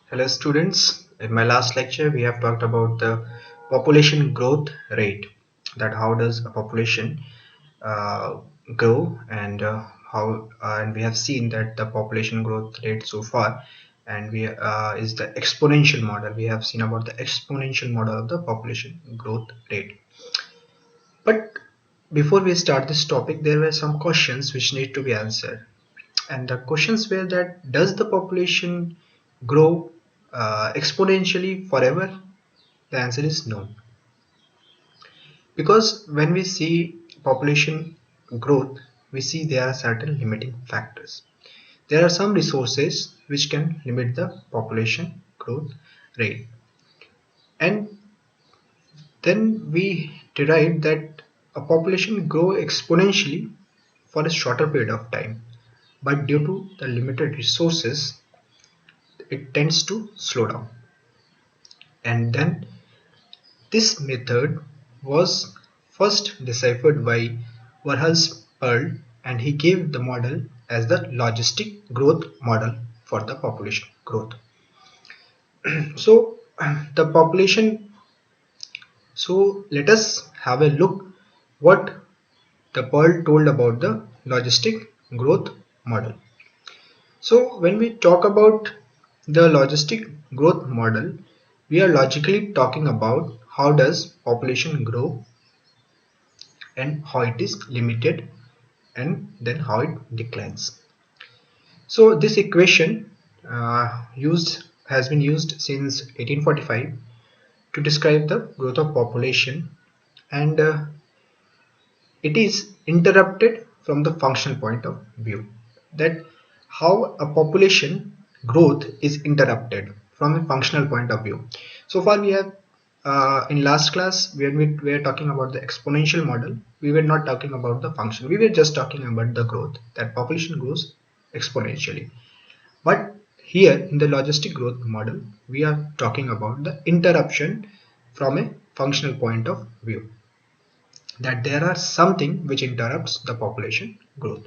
Hello students, in my last lecture we have talked about the population growth rate, that how does a population uh, grow and we have seen that the population growth rate so far and we is the exponential model. We have seen about the exponential model of the population growth rate. But before we start this topic, there were some questions which need to be answered, and the questions were that does the population grow exponentially forever? The answer is no, because when we see population growth, we see there are certain limiting factors. There are some resources which can limit the population growth rate, and then we derive that a population grow exponentially for a shorter period of time, but due to the limited resources it tends to slow down. And then this method was first deciphered by Verhulst Pearl, and he gave the model as the logistic growth model for the population growth. So the population, so let us have a look what the Pearl told about the logistic growth model. So when we talk about the logistic growth model, we are logically talking about how does population grow and how it is limited and then how it declines. So this equation used has been used since 1845 to describe the growth of population, and it is interrupted from the functional point of view, that how a population growth is interrupted from a functional point of view. So far we have in last class when we were talking about the exponential model, we were not talking about the function, we were just talking about the growth, that population grows exponentially. But here in the logistic growth model we are talking about the interruption from a functional point of view, that there are something which interrupts the population growth.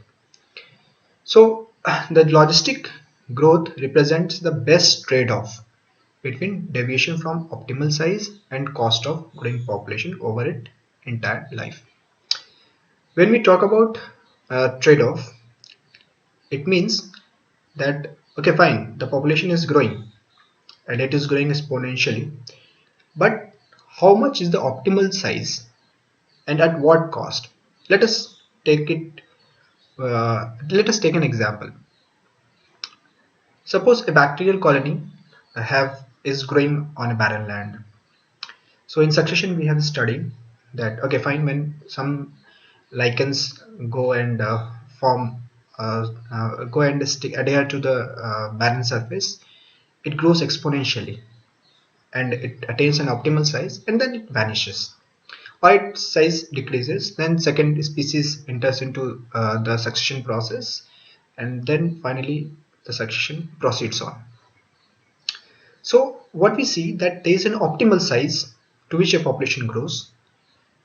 So the logistic growth represents the best trade-off between deviation from optimal size and cost of growing population over its entire life. When we talk about trade-off, it means that okay, fine, the population is growing and it is growing exponentially, but how much is the optimal size and at what cost? Let us take it. Let us take an example. Suppose a bacterial colony have is growing on a barren land. So in succession we have studied that okay, fine, when some lichens go and form go and adhere to the barren surface, it grows exponentially and it attains an optimal size and then it vanishes, or its size decreases, then second species enters into the succession process, and then finally the succession proceeds on. So what we see that there is an optimal size to which a population grows,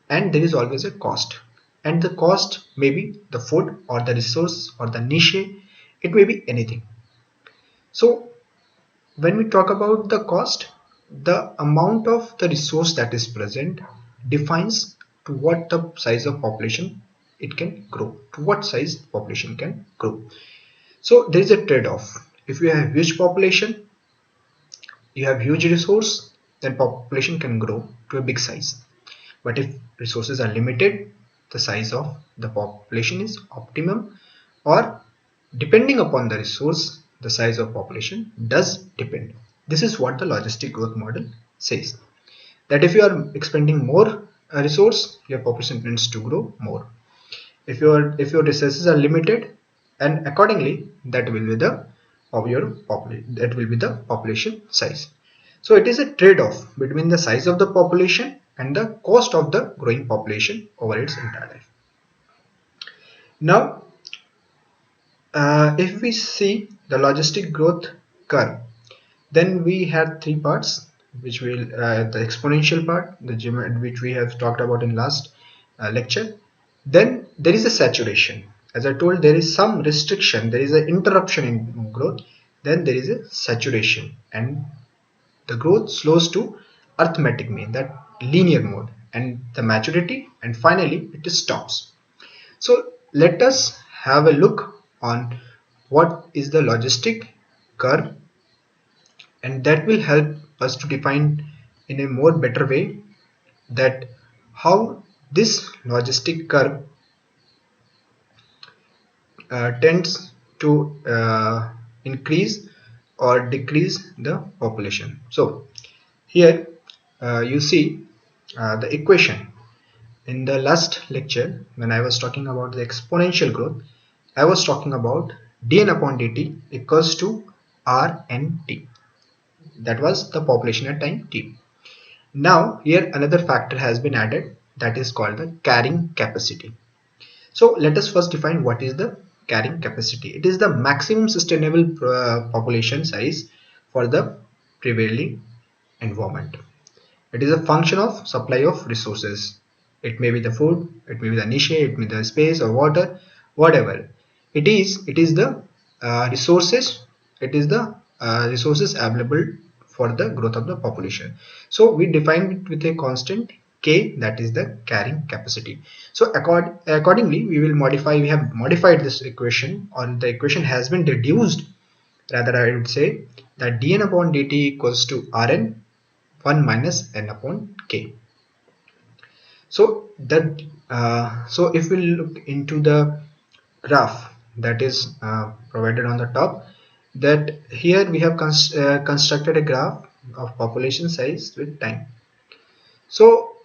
and there is always a cost, and the cost may be the food or the resource or the niche, it may be anything. So when we talk about the cost, the amount of the resource that is present defines to what the size of population it can grow, to what size population can grow. So there is a trade-off. If you have huge population, you have huge resource, then population can grow to a big size. But if resources are limited, the size of the population is optimum, or depending upon the resource, the size of population does depend. This is what the logistic growth model says, that if you are expending more resource, your population tends to grow more. If your resources are limited, and accordingly that will be the of your population, that will be the population size. So it is a trade-off between the size of the population and the cost of the growing population over its entire life. Now if we see the logistic growth curve, then we have three parts, which will the exponential part, which we have talked about in last lecture. Then there is a saturation. As I told, there is some restriction, there is an interruption in growth. then there is a saturation, and the growth slows to arithmetic mean, that linear mode, and the maturity, and finally it stops. So let us have a look on what is the logistic curve, and that will help us to define in a more better way that how this logistic curve tends to increase or decrease the population. So here you see the equation. In the last lecture, when I was talking about the exponential growth, I was talking about dn upon dt equals to rnt. That was the population at time t. Now here another factor has been added, that is called the carrying capacity. So let us first define what is the carrying capacity. It is the maximum sustainable population size for the prevailing environment. It is a function of supply of resources. It may be the food, it may be the niche, it may be the space or water, whatever. It is the resources. It is the resources available for the growth of the population. So we define it with a constant k, that is the carrying capacity. So accordingly we will modify. We have modified this equation, or the equation has been reduced. Rather, I would say that dn upon dt equals to Rn 1 minus n upon k. So that so if we look into the graph that is provided on the top, that here we have constructed a graph of population size with time. So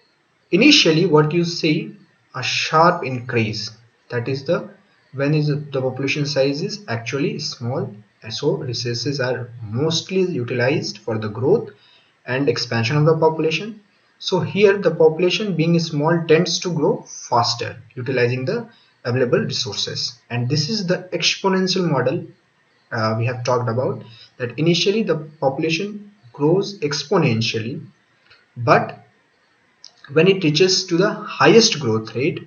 initially what you see, a sharp increase, that is the when is the population size is actually small, and so resources are mostly utilized for the growth and expansion of the population. So here the population being small tends to grow faster, utilizing the available resources, and this is the exponential model we have talked about, that initially the population grows exponentially, but when it reaches to the highest growth rate,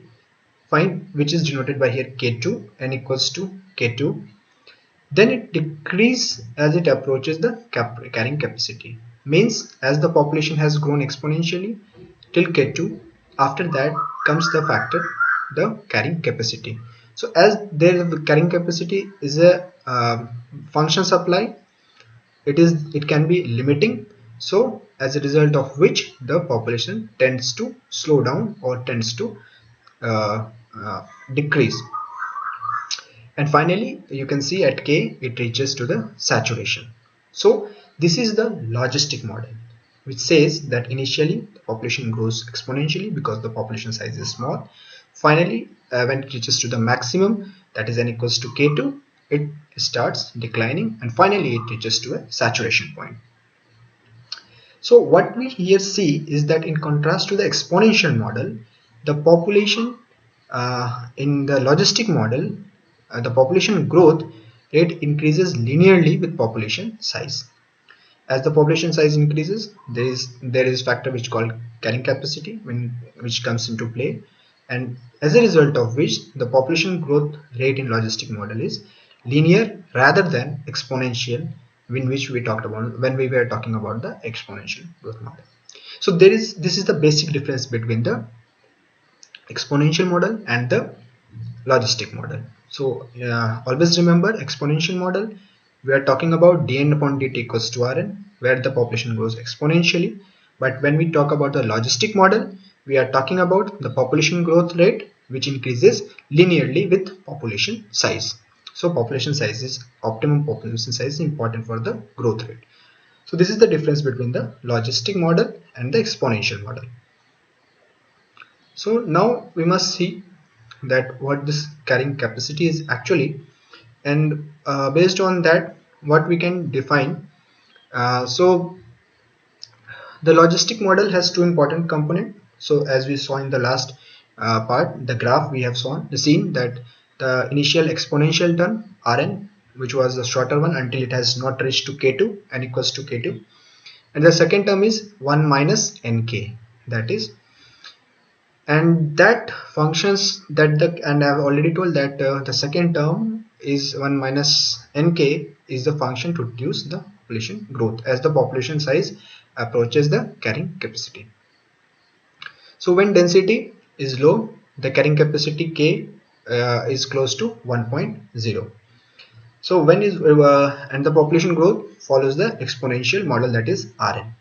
fine, which is denoted by here k2, n equals to k2, then it decreases as it approaches the carrying capacity. Means as the population has grown exponentially till k2, after that comes the factor, the carrying capacity. So as there the carrying capacity is a function supply, it can be limiting. So as a result of which the population tends to slow down or tends to uh, decrease, and finally you can see at k it reaches to the saturation. So this is the logistic model, which says that initially the population grows exponentially because the population size is small. Finally when it reaches to the maximum, that is n equals to k2, it starts declining, and finally it reaches to a saturation point. So what we here see is that in contrast to the exponential model, the population in the logistic model, the population growth rate increases linearly with population size. As the population size increases, there is factor which called carrying capacity which comes into play, and as a result of which the population growth rate in logistic model is linear rather than exponential, in which we talked about when we were talking about the exponential growth model. So this is the basic difference between the exponential model and the logistic model. So always remember, exponential model, we are talking about dn upon dt equals to Rn, where the population grows exponentially. But when we talk about the logistic model, we are talking about the population growth rate which increases linearly with population size. So population size is optimum population size is important for the growth rate. So this is the difference between the logistic model and the exponential model. So now we must see that what this carrying capacity is actually, and based on that what we can define. So the logistic model has two important components. So as we saw in the last part, the graph we have seen that the initial exponential term Rn, which was the shorter one until it has not reached to k2, n equals to k2, and the second term is 1 minus nk, that is, and that functions that the, and I have already told that the second term is 1 minus nk is the function to reduce the population growth as the population size approaches the carrying capacity. So when density is low, the carrying capacity K is close to 1.0. So when is and the population growth follows the exponential model, that is Rn.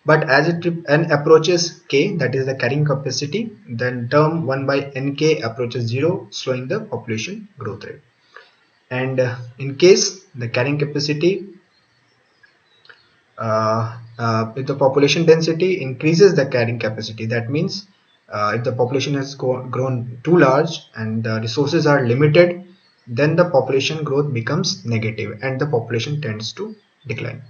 But as it n approaches K, that is the carrying capacity, then term 1 by nk approaches 0, slowing the population growth rate. And in case the carrying capacity if the population density increases the carrying capacity, that means if the population has grown too large and the resources are limited, then the population growth becomes negative and the population tends to decline.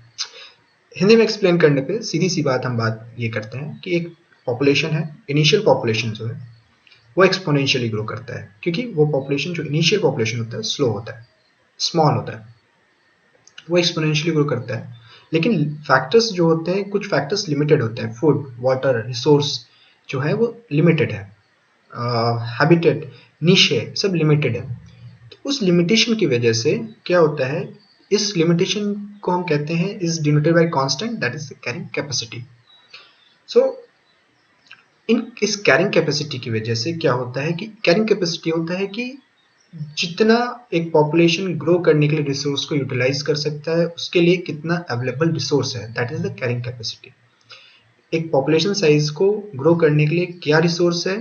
Hindi में explain करने पे सीधी सी बात हम बात ये करते हैं कि एक पॉपुलेशन है, इनिशियल पॉपुलेशन जो है वो एक्सपोनेंशियली ग्रो करता है, क्योंकि वो पॉपुलेशन जो इनिशियल पॉपुलेशन होता है स्लो होता है, स्मॉल होता है, वो एक्सपोनेंशियली ग्रो करता है. लेकिन फैक्टर्स जो होते हैं, कुछ फैक्टर्स लिमिटेड होते हैं, फूड, वाटर, रिसोर्स जो है वो लिमिटेड है, हैबिटेट, नीश है, सब लिमिटेड है. तो उस लिमिटेशन की वजह से क्या होता है, इस लिमिटेशन को हम कहते हैं is denoted by constant, that is the carrying capacity. So इस कैरिंग कैपेसिटी की वजह से क्या होता है कि कैरिंग कैपेसिटी होता है कि जितना एक पॉपुलेशन ग्रो करने के लिए रिसोर्स को यूटिलाइज कर सकता है, उसके लिए कितना अवेलेबल रिसोर्स है, that is the carrying capacity. एक पॉपुलेशन साइज को ग्रो करने के लिए क्या रिसोर्स है,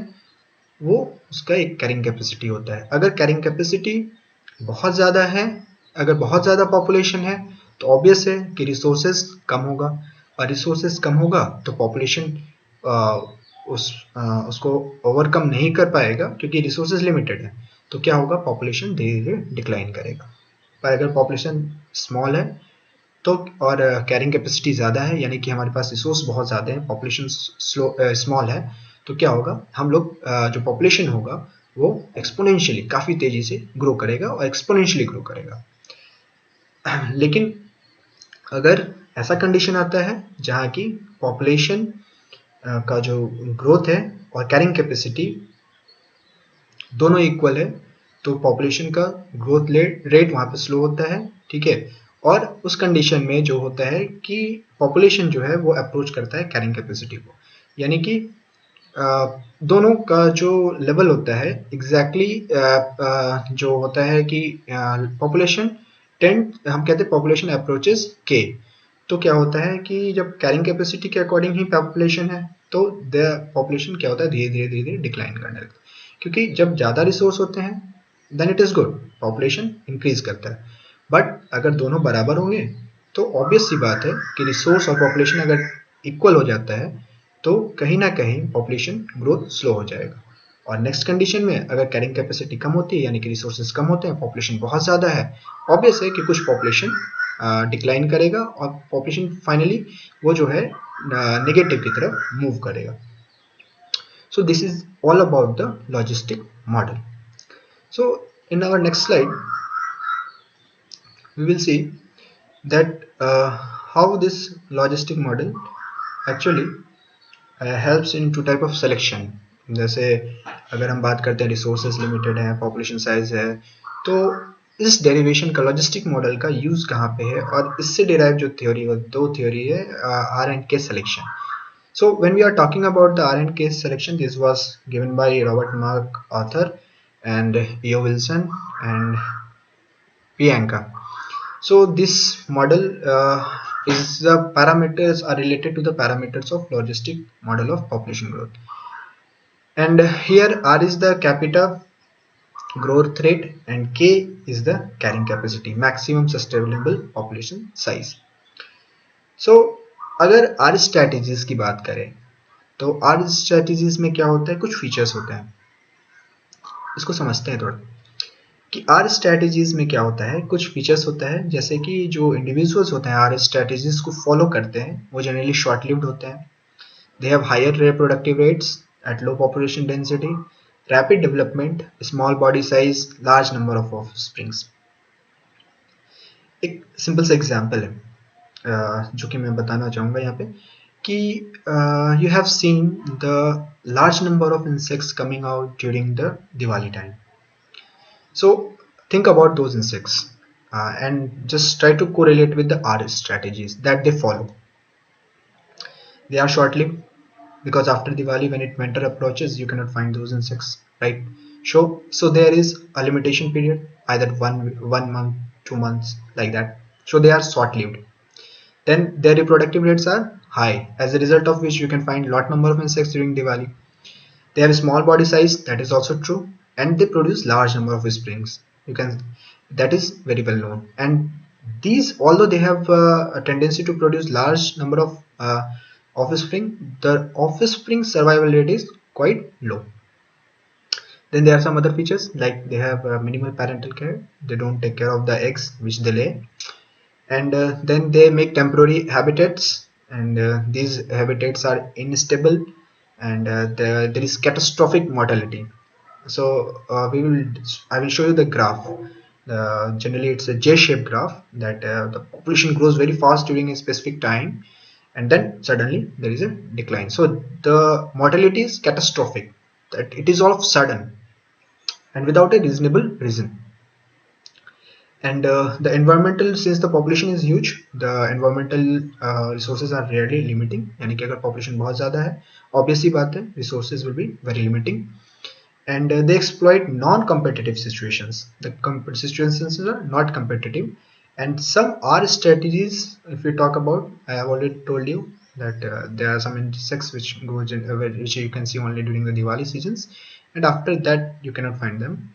वो उसका एक कैरिंग कैपेसिटी होता है. अगर कैरिंग कैपेसिटी बहुत ज़्यादा है, अगर बहुत ज़्यादा पॉपुलेशन है, तो ऑब्वियस है कि रिसोर्सेज कम होगा, और रिसोर्सेज कम होगा तो पॉपुलेशन उसको ओवरकम नहीं कर पाएगा, क्योंकि रिसोर्सेज लिमिटेड है. तो क्या होगा, पॉपुलेशन धीरे धीरे डिक्लाइन करेगा. पर अगर पॉपुलेशन स्मॉल है तो और कैरिंग कैपेसिटी ज़्यादा है, यानी कि हमारे पास रिसोर्स बहुत ज़्यादा है, पॉपुलेशन स्मॉल है, तो क्या होगा, हम लोग जो पॉपुलेशन होगा वो एक्सपोनेंशियली काफ़ी तेज़ी से ग्रो करेगा और एक्सपोनेंशियली ग्रो करेगा. लेकिन अगर ऐसा कंडीशन आता है जहाँ की पॉपुलेशन का जो ग्रोथ है और कैरिंग कैपेसिटी दोनों इक्वल है, तो पॉपुलेशन का ग्रोथ रेट वहाँ पे स्लो होता है, ठीक है. और उस कंडीशन में जो होता है कि पॉपुलेशन जो है वो अप्रोच करता है कैरिंग कैपेसिटी को, यानी कि दोनों का जो लेवल होता है एग्जैक्टली जो होता है कि पॉपुलेशन हम कहते हैं पॉपुलेशन अप्रोचेस के. तो क्या होता है कि जब कैरिंग कैपेसिटी के अकॉर्डिंग ही पॉपुलेशन है, तो द पॉपुलेशन क्या होता है, धीरे धीरे डिक्लाइन करने लगता है. क्योंकि जब ज़्यादा रिसोर्स होते हैं then it is good, population increase करता है. बट अगर दोनों बराबर होंगे तो ऑब्वियस सी बात है कि रिसोर्स और पॉपुलेशन अगर इक्वल हो जाता है तो कहीं ना कहीं पॉपुलेशन ग्रोथ स्लो हो जाएगा. और नेक्स्ट कंडीशन में अगर कैरिंग कैपेसिटी कम होती है, यानी कि रिसोर्सेज कम होते हैं, पॉपुलेशन बहुत ज़्यादा है, ऑब्वियस है कि कुछ पॉपुलेशन डिक्लाइन करेगा और पॉपुलेशन फाइनली वो जो है नेगेटिव की तरफ मूव करेगा. So this is all about the logistic model. So in our next slide we will see that how this logistic model actually helps in two type of selection. जैसे अगर हम बात करते हैं रिसोर्सेज लिमिटेड है, population size है, तो इस डेरिवेशन का लॉजिस्टिक मॉडल का यूज कहाँ पे है, और इससे डिराइव जो थ्योरी है, दो थ्योरी है, आर एंड के selection. So when we are talking about the R and K selection, this was given by Robert Mark, author, and E.O. Wilson and Priyanka. So this model is the parameters are related to the parameters of logistic model of population growth. And here R is the capita growth rate and K is the carrying capacity, maximum sustainable population size. So अगर are strategies की बात करें तो are strategies में क्या होता है, कुछ फीचर्स होते हैं, इसको समझते हैं थोड़ा कि आर स्ट्रैटेजीज में क्या होता है. कुछ फीचर्स होता है, जैसे कि जो इंडिविजुअल्स होते हैं आर स्ट्रैटेजीज को फॉलो करते हैं वो जनरली शॉर्ट लिव्ड होते हैं. They have higher reproductive rates at low population density, rapid development, small body size, large number of offsprings. एक सिंपल सा एग्जाम्पल है जो कि मैं बताना चाहूँगा यहाँ पे कि you have seen the large number of insects coming out during the Diwali time. So think about those insects. and just try to correlate with the R strategies that they follow. They are short-lived because after Diwali, when it winter approaches, you cannot find those insects, right? So there is a limitation period, either one month, 2 months, like that. So they are short-lived. Then their reproductive rates are high, as a result of which you can find lot number of insects during Diwali. They have a small body size, that is also true, and they produce large number of springs. You can That is very well known. And these, although they have a tendency to produce large number of offspring, the offspring survival rate is quite low. Then there are some other features, like they have minimal parental care. They don't take care of the eggs which they lay, and then they make temporary habitats, and these habitats are unstable, and there is catastrophic mortality. So I will show you the graph. Generally it's a J-shaped graph, that the population grows very fast during a specific time, and then suddenly there is a decline. So the mortality is catastrophic, that it is all of sudden and without a reasonable reason. And the environmental, since the population is huge, the environmental resources are rarely limiting. यानी कि अगर population बहुत ज़्यादा है, obviously बात है, resources will be very limiting. And they exploit non-competitive situations. The situations are not competitive, and some are strategies. If we talk about, I have already told you that there are some insects which which you can see only during the Diwali seasons, and after that you cannot find them.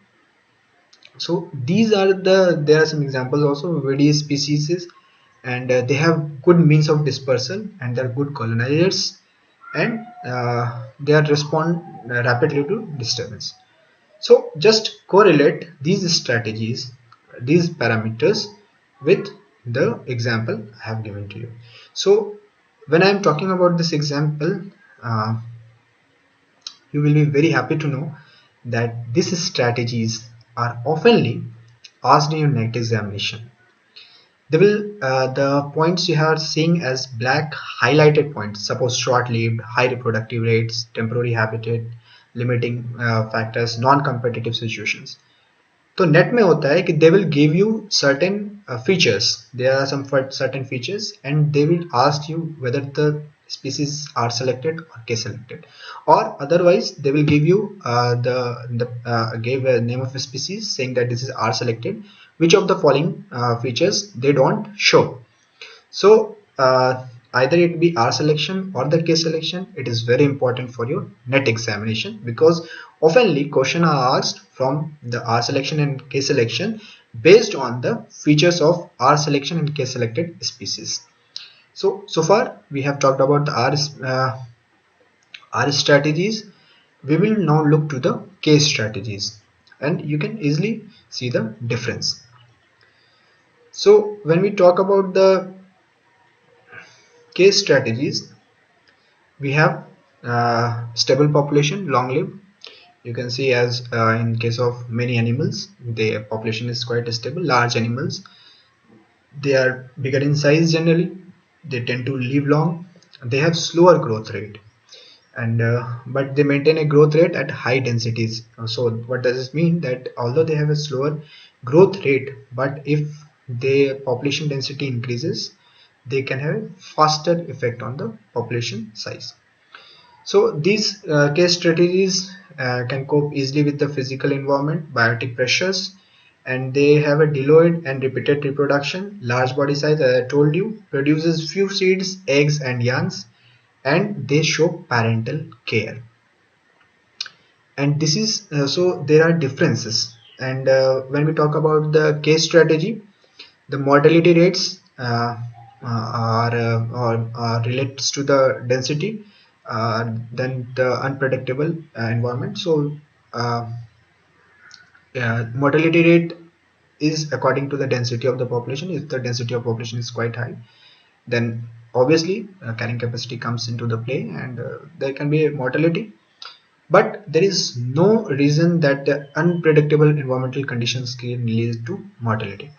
So these are there are some examples also. Various species, and they have good means of dispersal, and they are good colonizers, and they are respond rapidly to disturbance. So just correlate these strategies, these parameters, with the example I have given to you. So when I am talking about this example, you will be very happy to know that these strategies are oftenly asked in your NET examination. They will the points you are seeing as black highlighted points, suppose short-lived, high reproductive rates, temporary habitat, limiting factors, non-competitive situations. तो net में होता है कि they will give you certain features. There are some certain features, and they will ask you whether the species are selected or case selected, or otherwise they will give you give a name of a species saying that this is R selected. Which of the following features they don't show? So either it be R selection or the case selection. It is very important for your NET examination, because oftenly questions are asked from the R selection and case selection based on the features of R selection and case selected species. So far we have talked about the R strategies. We will now look to the case strategies, and you can easily see the difference. So when we talk about the case strategies, we have stable population, long lived. You can see, as in case of many animals, their population is quite stable. Large animals, they are bigger in size generally, they tend to live long, they have slower growth rate, and but they maintain a growth rate at high densities. So what does this mean? That although they have a slower growth rate, but if their population density increases, they can have a faster effect on the population size. So these case strategies can cope easily with the physical environment, biotic pressures, and they have a delayed and repeated reproduction. Large body size, as I told you, produces few seeds, eggs, and youngs, and they show parental care. And this is so there are differences. And when we talk about the case strategy, the mortality rates are relates to the density, then the unpredictable environment. So mortality rate is according to the density of the population. If the density of population is quite high, then obviously carrying capacity comes into the play, and there can be a mortality. But there is no reason that the unpredictable environmental conditions can lead to mortality.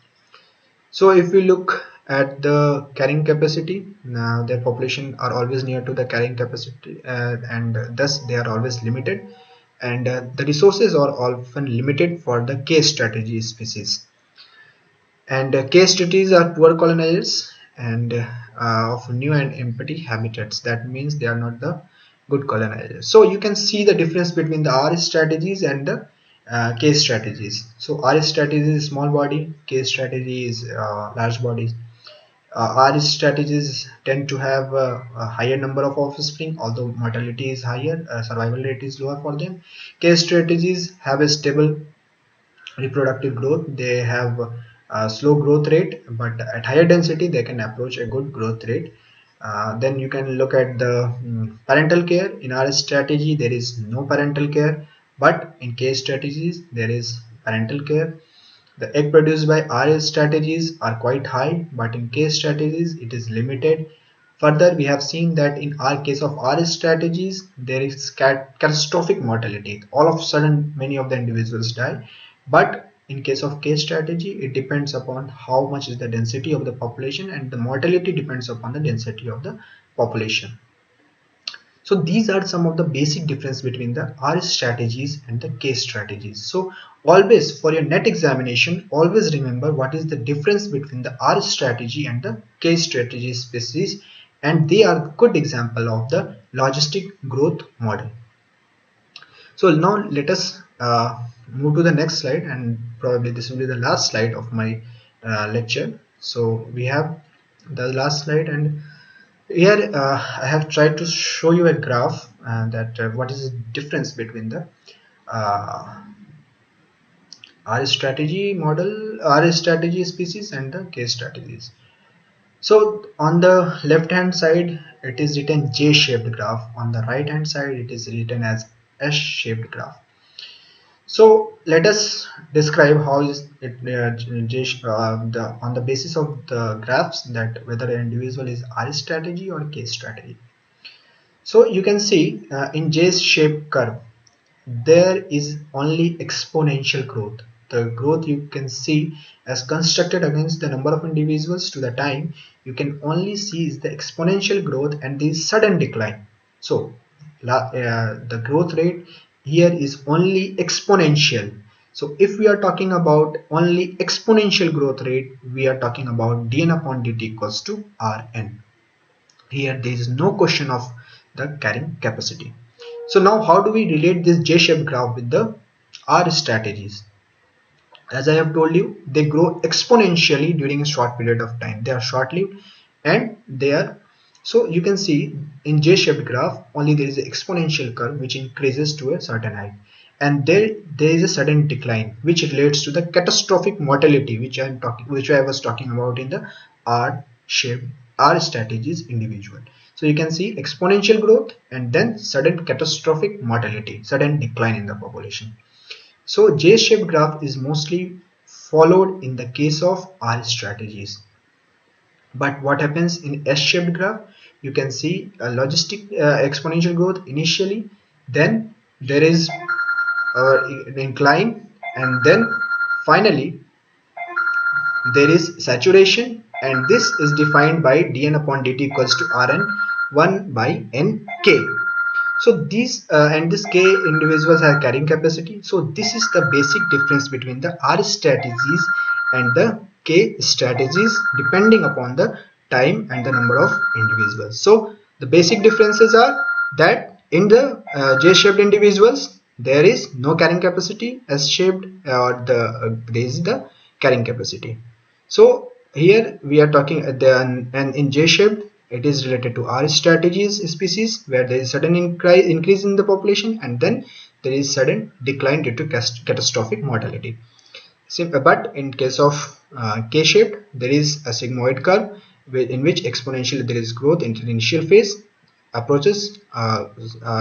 So if we look at the carrying capacity, now their population are always near to the carrying capacity, and thus they are always limited, and the resources are often limited for the case strategy species. And case studies are poor colonizers and of new and empty habitats. That means they are not the good colonizers. So you can see the difference between the R strategies and the case strategies. So R strategy is small body, case strategy is large bodies. R strategies tend to have a higher number of offspring, although mortality is higher, survival rate is lower for them. Case strategies have a stable reproductive growth. They have a slow growth rate, but at higher density they can approach a good growth rate. Then you can look at the parental care. In our strategy there is no parental care, but in case strategies there is parental care. The egg produced by RS strategies are quite high, but in case strategies it is limited. Further, we have seen that in our case of RS strategies, there is catastrophic mortality. All of a sudden, many of the individuals die. But in case of case strategy, it depends upon how much is the density of the population, and the mortality depends upon the density of the population. So these are some of the basic difference between the R strategies and the case strategies. So always for your net examination, always remember what is the difference between the R strategy and the case strategy species, and they are good example of the logistic growth model. So now let us move to the next slide, and probably this will be the last slide of my lecture. So we have the last slide, and here I have tried to show you a graph that what is the difference between the uh, R strategy model, R strategy species and the case strategies. So on the left hand side it is written J-shaped graph, on the right hand side it is written as S-shaped graph. So let us describe how is it on the basis of the graphs that whether an individual is R strategy or case strategy. So you can see in J-shaped curve, there is only exponential growth. The growth you can see as constructed against the number of individuals to the time, you can only see is the exponential growth and the sudden decline. So the growth rate here is only exponential. So if we are talking about only exponential growth rate, we are talking about dn upon dt equals to Rn. Here there is no question of the carrying capacity. So now how do we relate this J-shaped graph with the R strategies? As I have told you, they grow exponentially during a short period of time. They are short-lived and they are, so you can see in J-shaped graph only there is an exponential curve which increases to a certain height, and there is a sudden decline which relates to the catastrophic mortality which I was talking about in the R-shaped R strategies individual. So you can see exponential growth and then sudden catastrophic mortality, sudden decline in the population. So J-shaped graph is mostly followed in the case of R strategies. But what happens in S-shaped graph? You can see a logistic exponential growth initially, then there is an incline, and then finally there is saturation, and this is defined by dn upon dt equals to Rn 1 by nk. So these and this k individuals have carrying capacity. So this is the basic difference between the R strategies and the K strategies depending upon the time and the number of individuals. So the basic differences are that in the J-shaped individuals there is no carrying capacity. S-shaped there is the carrying capacity. So here we are talking and in J-shaped it is related to R strategies species where there is sudden increase in the population and then there is sudden decline due to catastrophic mortality. But in case of K-shaped, there is a sigmoid curve in which exponentially there is growth in the initial phase, approaches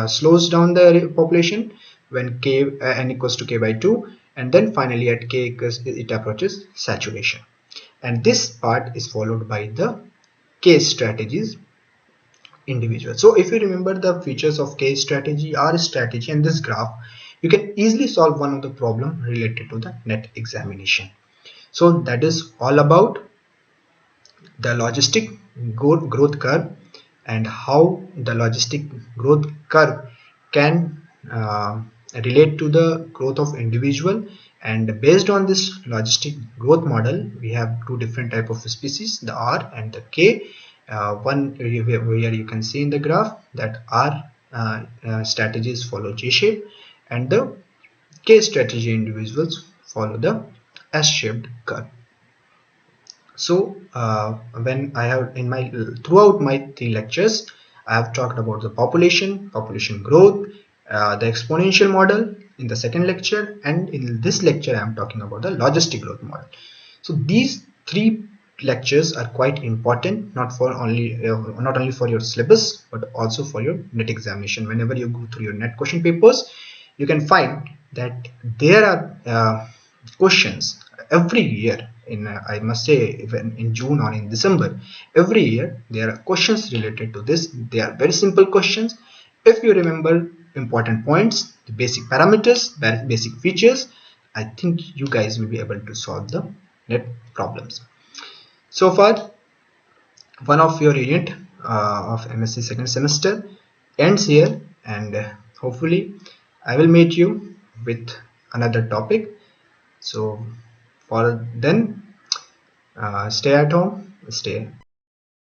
slows down the population when k n equals to k by 2, and then finally at k equals it approaches saturation. And this part is followed by the case strategies individual. So if you remember the features of case strategy, R strategy and this graph, you can easily solve one of the problem related to the net examination. So that is all about the logistic growth curve and how the logistic growth curve can relate to the growth of individual And based on this logistic growth model, we have two different type of species, the R and the K. One where you can see in the graph that R strategies follow J-shape, and the K strategy individuals follow the S-shaped curve. So when I have in my throughout my 3 lectures, I have talked about the population growth, the exponential model in the second lecture, and in this lecture I am talking about the logistic growth model. So these 3 lectures are quite important, not only for your syllabus but also for your NET examination. Whenever you go through your NET question papers, you can find that there are questions every year. I must say, even in June or in December, every year there are questions related to this. They are very simple questions. If you remember important points, the basic parameters, basic features, I think you guys will be able to solve the NET problems. So far, one of your unit of MSc second semester ends here, and hopefully I will meet you with another topic. So for then, stay at home, stay